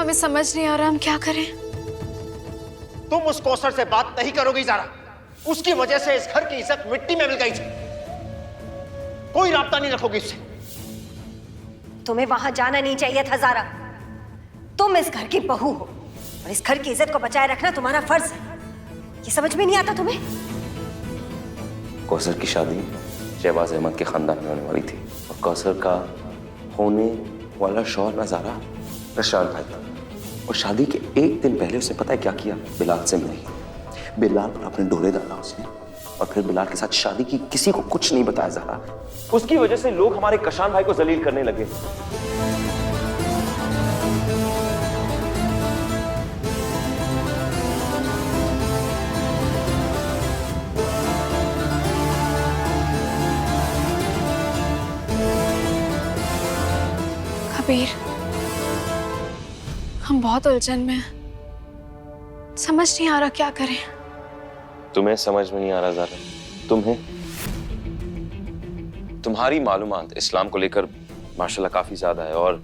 हमें समझ नहीं आ रहा हम क्या करें। तुम उस कौसर से बात नहीं करोगी ज़ारा। उसकी वजह से इस घर की इज्जत मिट्टी में मिल गई थी। कोई राब्ता नहीं रखोगी उससे। तुम्हें वहां जाना नहीं चाहिए था ज़ारा। तुम इस घर की बहू हो और इस घर की इज्जत को बचाए रखना तुम्हारा फर्ज है। ये समझ में नहीं आता तुम्हें? कौसर की शादी शहबाज अहमद के खानदान में होने वाली थी और कौसर का होने वाला शौहर ना ज़ारा रशान भाई था। और शादी के एक दिन पहले उसने पता है क्या किया? बिलाल से मिली। बिलाल पर अपने डोरे डाला उसने और फिर बिलाल के साथ शादी की। किसी को कुछ नहीं बताया ज़ारा। उसकी वजह से लोग हमारे कशान भाई को जलील करने लगे। कबीर, हम बहुत उलझन में हैं। समझ नहीं आ रहा क्या करें। तुम्हें समझ में नहीं आ रहा ज़ारा? तुम्हें? तुम्हारी मालूमात इस्लाम को लेकर माशाल्लाह काफी ज्यादा है और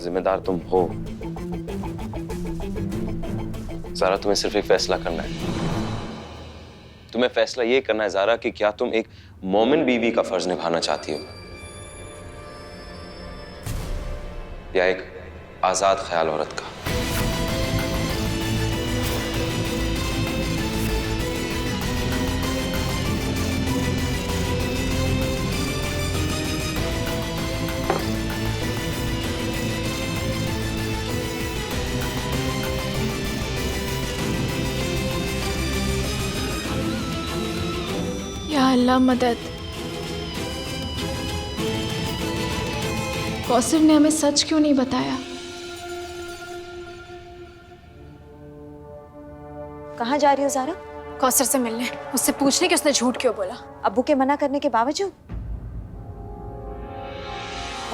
जिम्मेदार तुम हो। ज़ारा, तुम्हें सिर्फ एक फैसला करना है। तुम्हें फैसला ये करना है ज़ारा कि क्या तुम एक मोमिन बीवी का फर्ज निभाना चाहती हो या एक आजाद ख्याल औरत का। या अल्लाह मदद। कौसर ने हमें सच क्यों नहीं बताया? कहाँ जा रही हो ज़ारा? कौसर से मिलने, उससे पूछने कि उसने झूठ क्यों बोला। अब्बू के मना करने के बावजूद?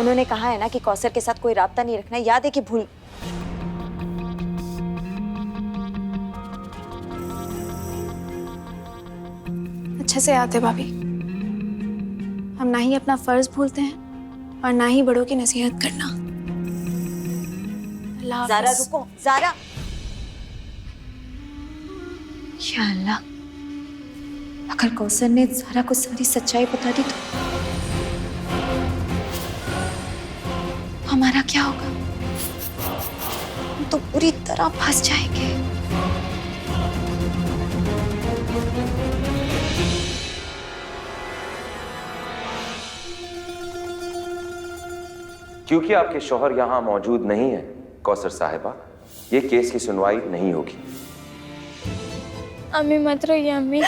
उन्होंने कहा है ना कि कौसर के साथ कोई राब्ता नहीं रखना। याद है कि भूल? अच्छे से याद है भाभी। हम ना ही अपना फर्ज भूलते हैं और ना ही बड़ों की नसीहत करना। अल्लाह हाफ़िज़। ज़ारा रुको, ज़ारा। या अल्लाह, अगर कौसर ने ज़ारा को सारी सच्चाई बता दी तो हमारा क्या होगा? हम तो पूरी तरह फंस जाएंगे। क्योंकि आपके शौहर यहां मौजूद नहीं है कौसर साहिबा, ये केस की सुनवाई नहीं होगी। अम्मी मत रोइए अम्मी।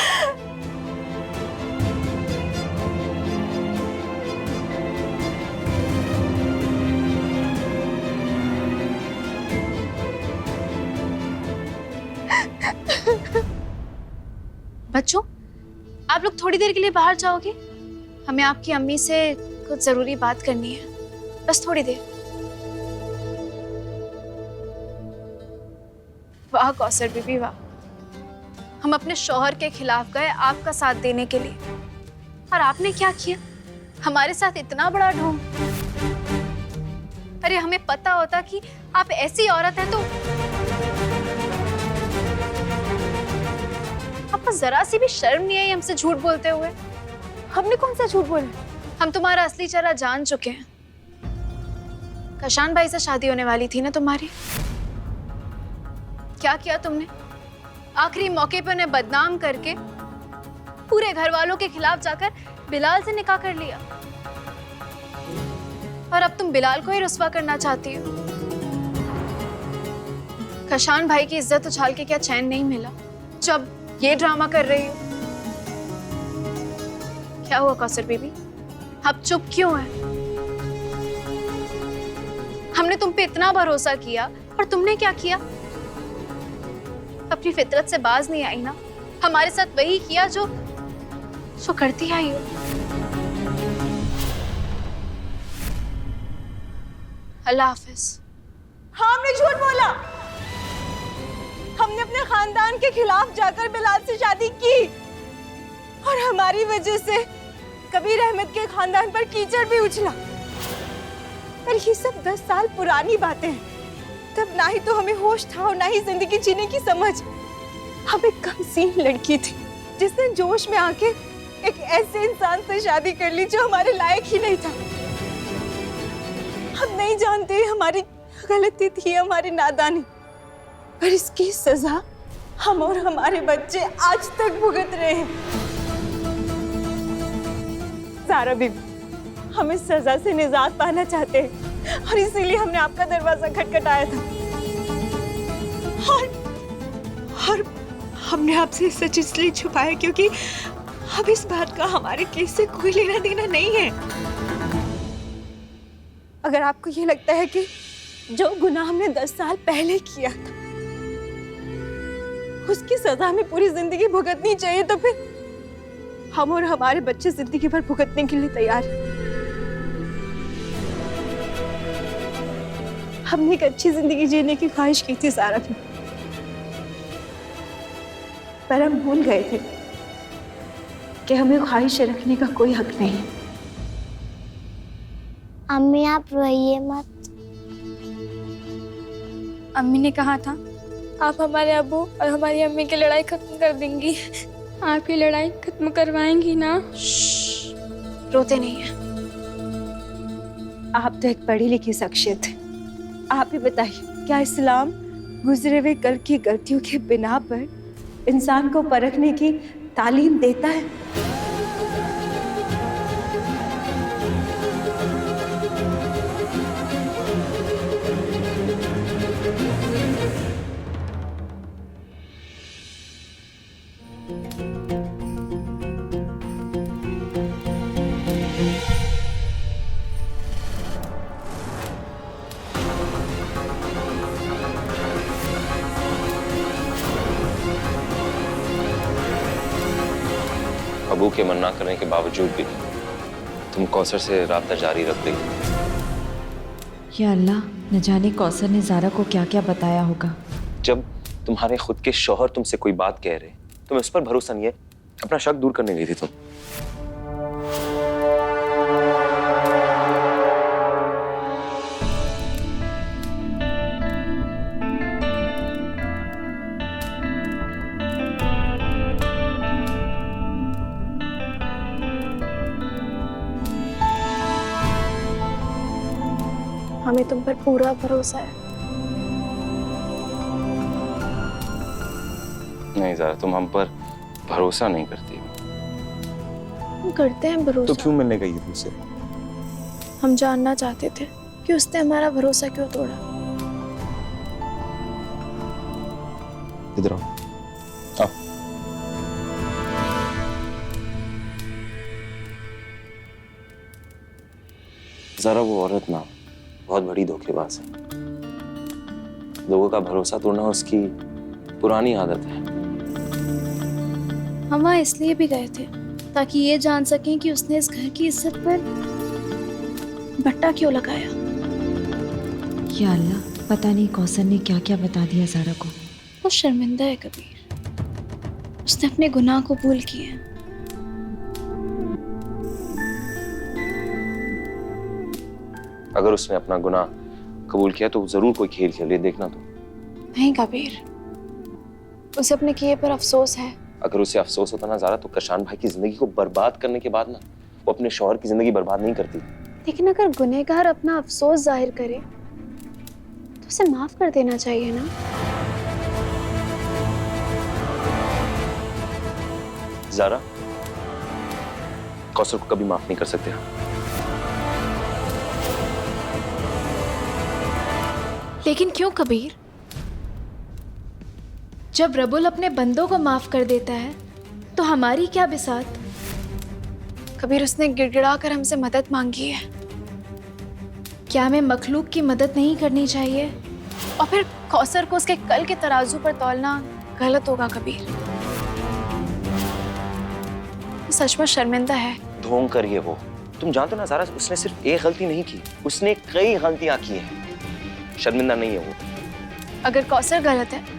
बच्चों, आप लोग थोड़ी देर के लिए बाहर जाओगे? हमें आपकी अम्मी से कुछ जरूरी बात करनी है, बस थोड़ी देर। वाह कौसर बीबी वाह, हम अपने शौहर के खिलाफ गए आपका साथ देने के लिए, और आपने क्या किया? हमारे साथ इतना बड़ा ढोंग। अरे हमें पता होता कि आप ऐसी औरत हैं तो आपको जरा सी भी शर्म नहीं आई हमसे झूठ बोलते हुए? हमने कौन सा झूठ बोला? हम तुम्हारा असली चेहरा जान चुके हैं। कशान भाई से शादी होने वाली थी ना तुम्हारी? क्या किया तुमने? आखिरी मौके पे उन्हें बदनाम करके पूरे घर वालों के खिलाफ जाकर बिलाल से निकाह कर लिया, और अब तुम बिलाल को ही रुस्वा करना चाहती हो। कशान भाई की इज्जत उछाल के क्या चैन नहीं मिला जब ये ड्रामा कर रही हो? क्या हुआ कौसर बीबी, आप चुप क्यों हैं? हमने तुम पे इतना भरोसा किया और तुमने क्या किया? अपनी फितरत से बाज नहीं आई ना? हमारे साथ वही किया जो करती आई हो। अल्लाह हाफिज। हाँ, हमने झूठ बोला। हमने अपने खानदान के खिलाफ जाकर बिलाल से शादी की और हमारी वजह से कबीर अहमद के खानदान पर कीचड़ भी उछला। पर ये सब 10 साल पुरानी बातें हैं। तब ना ही तो हमें होश था और ना ही जिंदगी जीने की समझ। हम एक कमसीन लड़की थी जिसने जोश में आके एक ऐसे इंसान से शादी कर ली जो हमारे लायक ही नहीं था। हम नहीं जानते हमारी गलती थी, हमारी नादानी, पर इसकी सजा हम और हमारे बच्चे आज तक भुगत रहे हैं। ज़ारा बीबी, हम इस सजा से निजात पाना चाहते हैं और इसीलिए हमने आपका दरवाजा खटखटाया था। और हमने आपसे सच इसलिए छुपाया क्योंकि अब इस बात का हमारे केस से कोई लेना देना नहीं है। अगर आपको ये लगता है कि जो गुनाह हमने 10 साल पहले किया था उसकी सजा हमें पूरी जिंदगी भुगतनी चाहिए, तो फिर हम और हमारे बच्चे जिंदगी भर भुगतने के लिए तैयार हैं। हमने एक अच्छी जिंदगी जीने की ख्वाहिश की थी ज़ारा भी, पर हम भूल गए थे कि हमें ख्वाहिशें रखने का कोई हक नहीं है। अम्मी आप रोइए मत। अम्मी ने कहा था आप हमारे अब्बू और हमारी अम्मी की लड़ाई खत्म कर देंगी। आप ये लड़ाई खत्म करवाएंगी ना? रोते नहीं है। आप तो एक पढ़ी लिखी शख्सियत है, आप ही बताइए, क्या इस्लाम गुजरे हुए कल की गलतियों के बिना पर इंसान को परखने की तालीम देता है? अबू के मना करने के बावजूद भी तुम कौसर से राब्ता जारी रख रही। या अल्लाह, न जाने कौसर ने ज़ारा को क्या क्या बताया होगा। जब तुम्हारे खुद के शौहर तुमसे कोई बात कह रहे, तुम्हें उस पर भरोसा नहीं है, अपना शक दूर करने गई थी तुम। हमें तुम पर पूरा भरोसा है। नहीं ज़ारा, तुम हम पर भरोसा नहीं करती। हम करते हैं भरोसा। तो क्यों मिलने गई थी तुमसे? हम जानना चाहते थे कि उसने हमारा भरोसा क्यों तोड़ा। इधर आओ। आओ। ज़ारा वो औरत ना बहुत बड़ी धोखेबाज है। लोगों का भरोसा तोड़ना उसकी पुरानी आदत है। हम वहाँ इसलिए भी गए थे ताकि ये जान सकें कि उसने इस घर की इज्जत पर बट्टा क्यों लगाया। या अल्लाह, पता नहीं कौसर ने क्या क्या बता दिया ज़ारा को। वो शर्मिंदा है कबीर, उसने अपने गुनाह कबूल किए हैं। अगर उसने अपना गुनाह कबूल किया तो जरूर कोई खेल खेले, देखना तुम। नहीं कबीर, उसे अपने किए पर अफसोस है। अगर उसे अफसोस होता ना ज़ारा, तो कशान भाई की जिंदगी को बर्बाद करने के बाद ना वो अपने शौहर की जिंदगी बर्बाद नहीं करती। लेकिन अगर गुनहगार अपना अफसोस जाहिर करे तो उसे माफ कर देना चाहिए ना। ज़ारा, कौसर को कभी माफ नहीं कर सकते। लेकिन क्यों कबीर? जब रबुल अपने बंदों को माफ कर देता है तो हमारी क्या बिसात। कबीर, उसने गिड़गिड़ा कर हमसे मदद मांगी है। क्या हमें मखलूक की मदद नहीं करनी चाहिए? और फिर कौसर को उसके कल के तराजू पर तौलना गलत होगा कबीर। वो सचमुच शर्मिंदा है। ढोंग करिए वो। तुम जानते हो ना ज़ारा, उसने सिर्फ एक गलती नहीं की, उसने कई गलतियां की हैं। शर्मिंदा नहीं है वो। अगर कौसर गलत है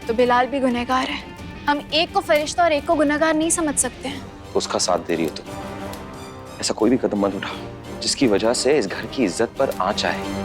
तो बिलाल भी गुनहगार है। हम एक को फरिश्ता और एक को गुनहगार नहीं समझ सकते हैं। उसका साथ दे रही हो तुम। ऐसा कोई भी कदम मत उठाओ जिसकी वजह से इस घर की इज्जत पर आंच आए।